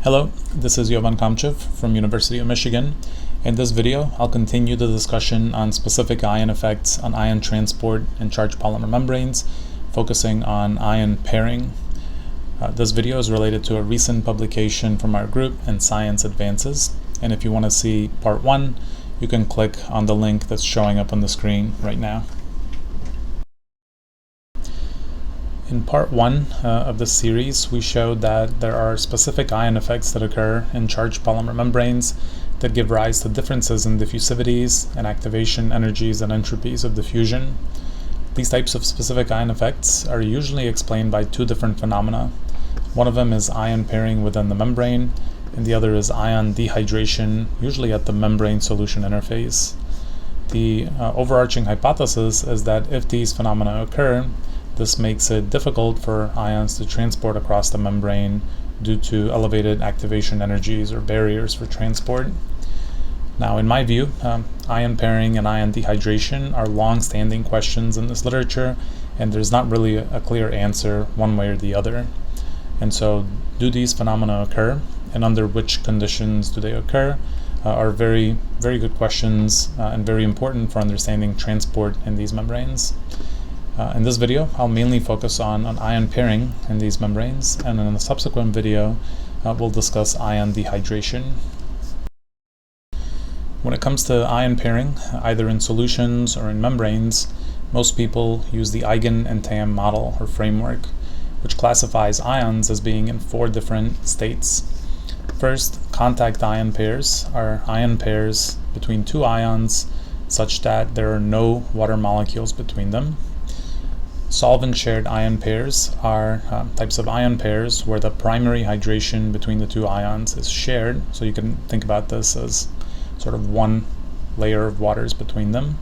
Hello, this is Kamcev from University of Michigan. In this video, I'll continue the discussion on specific ion effects on ion transport in charged polymer membranes, focusing on ion pairing. This video is related to a recent publication from our group in Science Advances, and if you want to see part 1, you can click on the link that's showing up on the screen right now. In part 1 of this series, we showed that there are specific ion effects that occur in charged polymer membranes that give rise to differences in diffusivities and activation energies and entropies of diffusion. These types of specific ion effects are usually explained by two different phenomena. One of them is ion pairing within the membrane, and the other is ion dehydration, usually at the membrane solution interface. The overarching hypothesis is that if these phenomena occur, this makes it difficult for ions to transport across the membrane due to elevated activation energies or barriers for transport. Now, in my view, ion pairing and ion dehydration are long-standing questions in this literature, and there's not really a clear answer one way or the other. And so, do these phenomena occur, and under which conditions do they occur, are very, very good questions and very important for understanding transport in these membranes. In this video, I'll mainly focus on ion pairing in these membranes, and in a subsequent video, we'll discuss ion dehydration. When it comes to ion pairing, either in solutions or in membranes, most people use the Eigen and Tam model or framework, which classifies ions as being in 4 different states. First, contact ion pairs are ion pairs between 2 ions such that there are no water molecules between them. Solvent-shared ion pairs are types of ion pairs where the primary hydration between the 2 ions is shared, so you can think about this as sort of one layer of waters between them.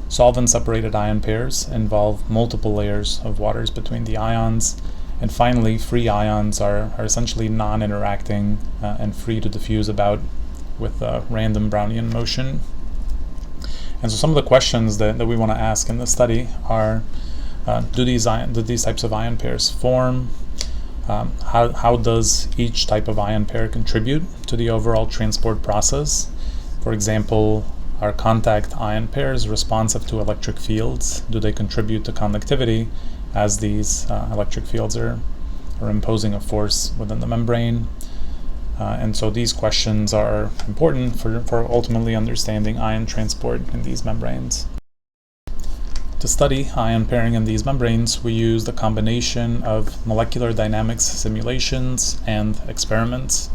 Solvent-separated ion pairs involve multiple layers of waters between the ions. And finally, free ions are essentially non-interacting and free to diffuse about with random Brownian motion. And so some of the questions that we want to ask in this study are, do these types of ion pairs form? How does each type of ion pair contribute to the overall transport process? For example, are contact ion pairs responsive to electric fields? Do they contribute to conductivity as these electric fields are imposing a force within the membrane? And so these questions are important for ultimately understanding ion transport in these membranes. To study ion pairing in these membranes, we used a combination of molecular dynamics simulations and experiments.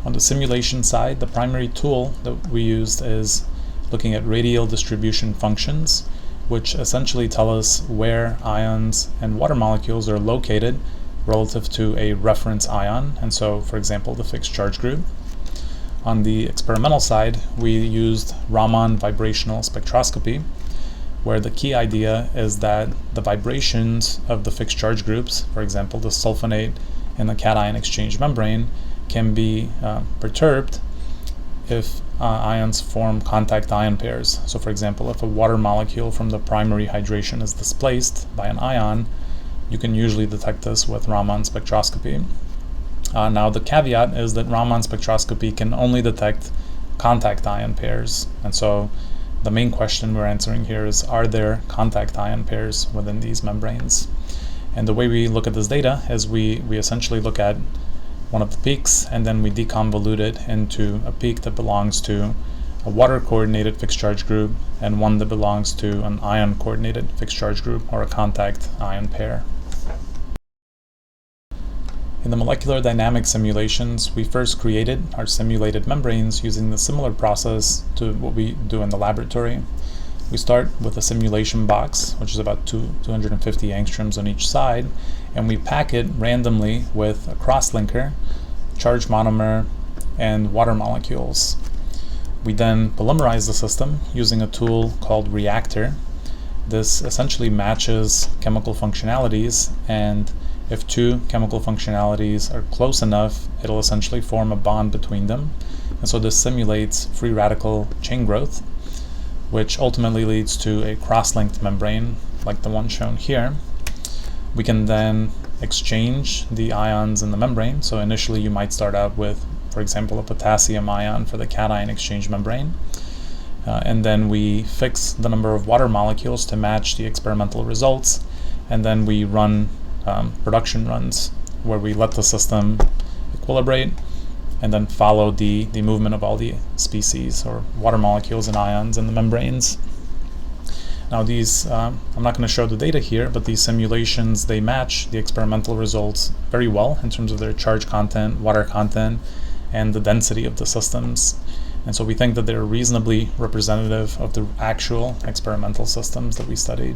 On the simulation side, the primary tool that we used is looking at radial distribution functions, which essentially tell us where ions and water molecules are located relative to a reference ion, and so, for example, the fixed charge group. On the experimental side, we used Reimonn vibrational spectroscopy, where the key idea is that the vibrations of the fixed charge groups, for example, the sulfonate and the cation exchange membrane, can be perturbed if ions form contact ion pairs. So, for example, if a water molecule from the primary hydration is displaced by an ion, you can usually detect this with Reimonn spectroscopy. Now, the caveat is that Reimonn spectroscopy can only detect contact ion pairs, and so the main question we're answering here is, are there contact ion pairs within these membranes? And the way we look at this data is we essentially look at one of the peaks, and then we deconvolute it into a peak that belongs to a water-coordinated fixed charge group and one that belongs to an ion-coordinated fixed charge group or a contact ion pair. In the molecular dynamics simulations, we first created our simulated membranes using the similar process to what we do in the laboratory. We start with a simulation box, which is about 250 angstroms on each side, and we pack it randomly with a crosslinker, charged monomer, and water molecules. We then polymerize the system using a tool called reactor. This essentially matches chemical functionalities, and if 2 chemical functionalities are close enough, it'll essentially form a bond between them. And so this simulates free radical chain growth, which ultimately leads to a cross-linked membrane like the one shown here. We can then exchange the ions in the membrane. So initially you might start out with, for example, a potassium ion for the cation exchange membrane. And then we fix the number of water molecules to match the experimental results. And then we run production runs where we let the system equilibrate and then follow the movement of all the species or water molecules and ions in the membranes. Now these, I'm not going to show the data here, but these simulations, they match the experimental results very well in terms of their charge content, water content, and the density of the systems. And so we think that they're reasonably representative of the actual experimental systems that we studied.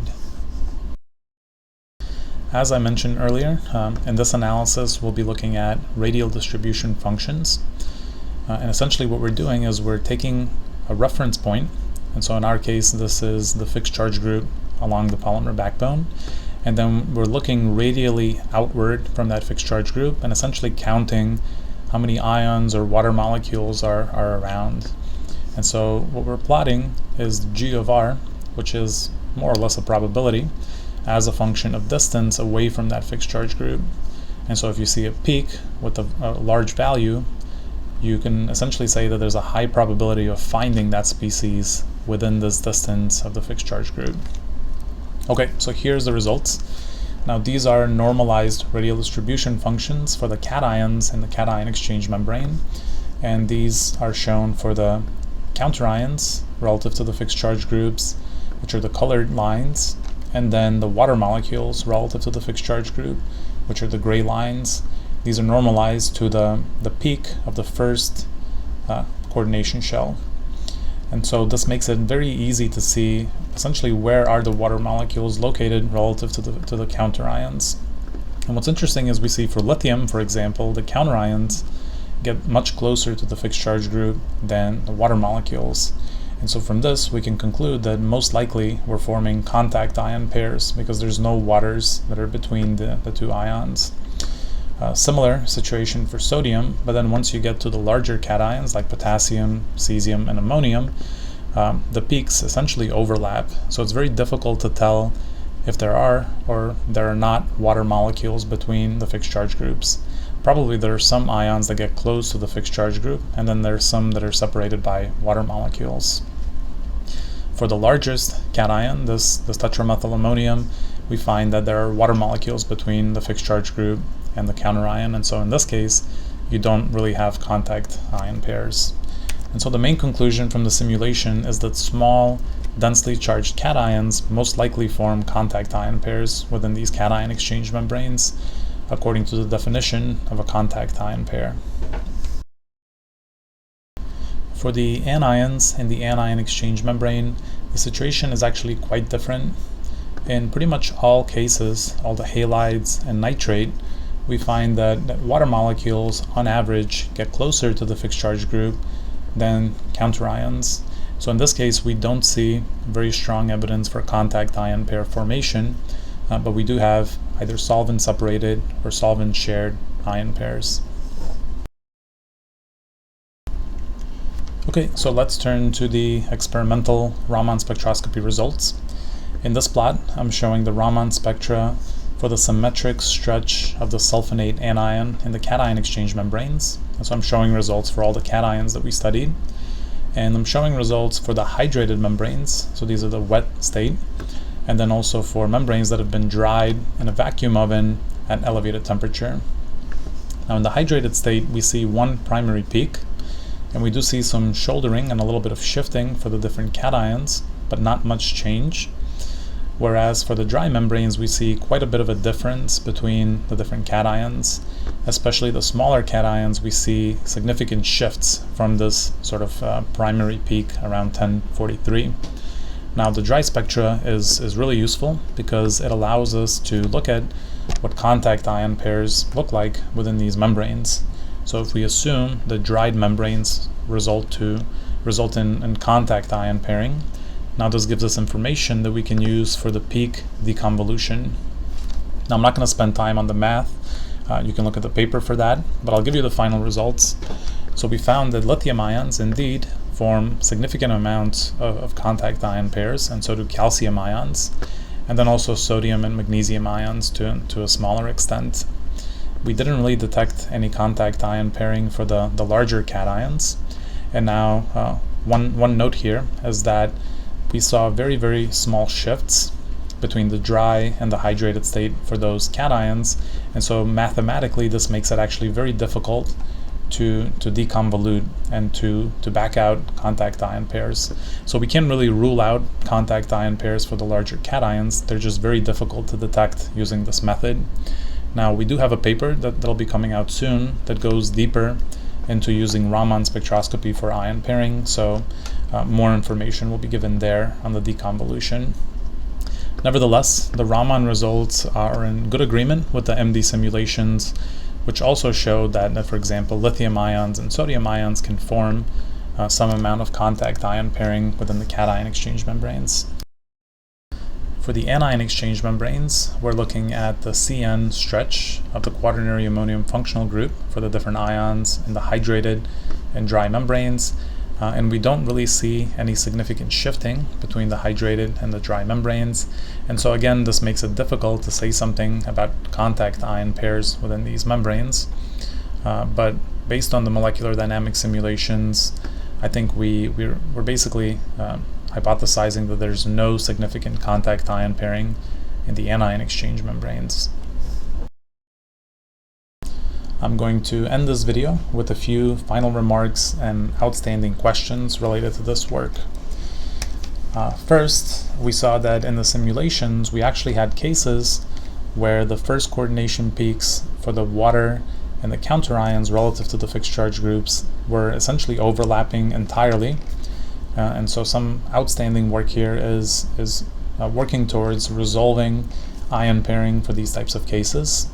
As I mentioned earlier, in this analysis we'll be looking at radial distribution functions. And essentially what we're doing is we're taking a reference point, and so in our case this is the fixed charge group along the polymer backbone, and then we're looking radially outward from that fixed charge group and essentially counting how many ions or water molecules are around. And so what we're plotting is G of R, which is more or less a probability, as a function of distance away from that fixed charge group. And so if you see a peak with a large value, you can essentially say that there's a high probability of finding that species within this distance of the fixed charge group. Okay, so here's the results. Now these are normalized radial distribution functions for the cations in the cation exchange membrane, and these are shown for the counterions relative to the fixed charge groups, which are the colored lines, and then the water molecules relative to the fixed charge group, which are the gray lines. These are normalized to the peak of the first coordination shell. And so this makes it very easy to see essentially where are the water molecules located relative to the counterions. And what's interesting is we see for lithium, for example, the counterions get much closer to the fixed charge group than the water molecules. And so from this we can conclude that most likely we're forming contact ion pairs because there's no waters that are between the two ions. Similar situation for sodium, but then once you get to the larger cations like potassium, cesium, and ammonium, the peaks essentially overlap. So it's very difficult to tell if there are or there are not water molecules between the fixed charge groups. Probably there are some ions that get close to the fixed charge group, and then there's some that are separated by water molecules. For the largest cation, this tetramethylammonium, we find that there are water molecules between the fixed charge group and the counterion, and so in this case you don't really have contact ion pairs. And so the main conclusion from the simulation is that small densely charged cations most likely form contact ion pairs within these cation exchange membranes, according to the definition of a contact ion pair. For the anions in the anion exchange membrane, the situation is actually quite different. In pretty much all cases, all the halides and nitrate, we find that water molecules on average get closer to the fixed charge group than counterions. So in this case we don't see very strong evidence for contact ion pair formation, but we do have either solvent separated or solvent shared ion pairs. Okay, so let's turn to the experimental Reimonn spectroscopy results. In this plot, I'm showing the Reimonn spectra for the symmetric stretch of the sulfonate anion in the cation exchange membranes. And so I'm showing results for all the cations that we studied. And I'm showing results for the hydrated membranes, so these are the wet state, and then also for membranes that have been dried in a vacuum oven at elevated temperature. Now in the hydrated state, we see one primary peak, and we do see some shouldering and a little bit of shifting for the different cations, but not much change. Whereas for the dry membranes, we see quite a bit of a difference between the different cations. Especially the smaller cations, we see significant shifts from this sort of primary peak around 1043. Now the dry spectra is really useful because it allows us to look at what contact ion pairs look like within these membranes. So if we assume that dried membranes result in contact ion pairing, now this gives us information that we can use for the peak deconvolution. Now I'm not going to spend time on the math. You can look at the paper for that, but I'll give you the final results. So we found that lithium ions indeed form significant amounts of contact ion pairs, and so do calcium ions. and then also sodium and magnesium ions to a smaller extent. We didn't really detect any contact ion pairing for the larger cations. And now one note here is that we saw very, very small shifts between the dry and the hydrated state for those cations, and so mathematically this makes it actually very difficult to deconvolute and to back out contact ion pairs. So we can't really rule out contact ion pairs for the larger cations. They're just very difficult to detect using this method. Now we do have a paper that'll be coming out soon that goes deeper into using Raman spectroscopy for ion pairing, so more information will be given there on the deconvolution. Nevertheless, the Raman results are in good agreement with the MD simulations, which also showed that, for example, lithium ions and sodium ions can form some amount of contact ion pairing within the cation exchange membranes. For the anion exchange membranes, we're looking at the CN stretch of the quaternary ammonium functional group for the different ions in the hydrated and dry membranes, and we don't really see any significant shifting between the hydrated and the dry membranes. And so again, this makes it difficult to say something about contact ion pairs within these membranes. But based on the molecular dynamics simulations, I think we're basically hypothesizing that there's no significant contact ion pairing in the anion exchange membranes. I'm going to end this video with a few final remarks and outstanding questions related to this work. First, we saw that in the simulations we actually had cases where the first coordination peaks for the water and the counterions relative to the fixed charge groups were essentially overlapping entirely. And so some outstanding work here is working towards resolving ion pairing for these types of cases.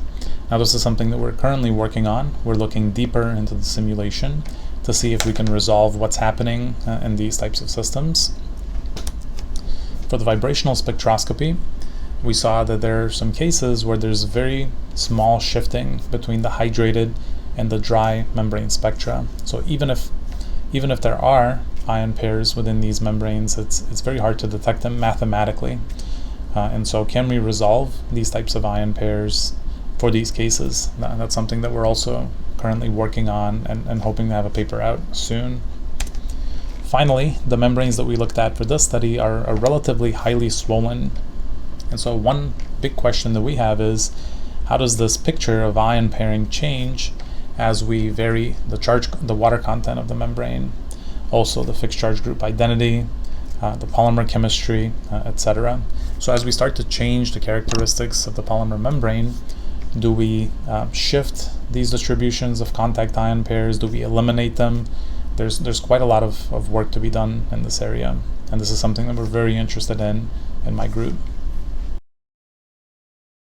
Now this is something that we're currently working on. We're looking deeper into the simulation to see if we can resolve what's happening in these types of systems. For the vibrational spectroscopy, we saw that there are some cases where there's very small shifting between the hydrated and the dry membrane spectra. So even if there are ion pairs within these membranes, it's very hard to detect them mathematically. And so can we resolve these types of ion pairs for these cases? That's something that we're also currently working on and hoping to have a paper out soon. Finally, the membranes that we looked at for this study are relatively highly swollen. And so one big question that we have is, how does this picture of ion pairing change as we vary the water content of the membrane, also the fixed charge group identity, the polymer chemistry, etc. So as we start to change the characteristics of the polymer membrane, do we shift these distributions of contact ion pairs? Do we eliminate them? There's quite a lot of work to be done in this area, and this is something that we're very interested in my group.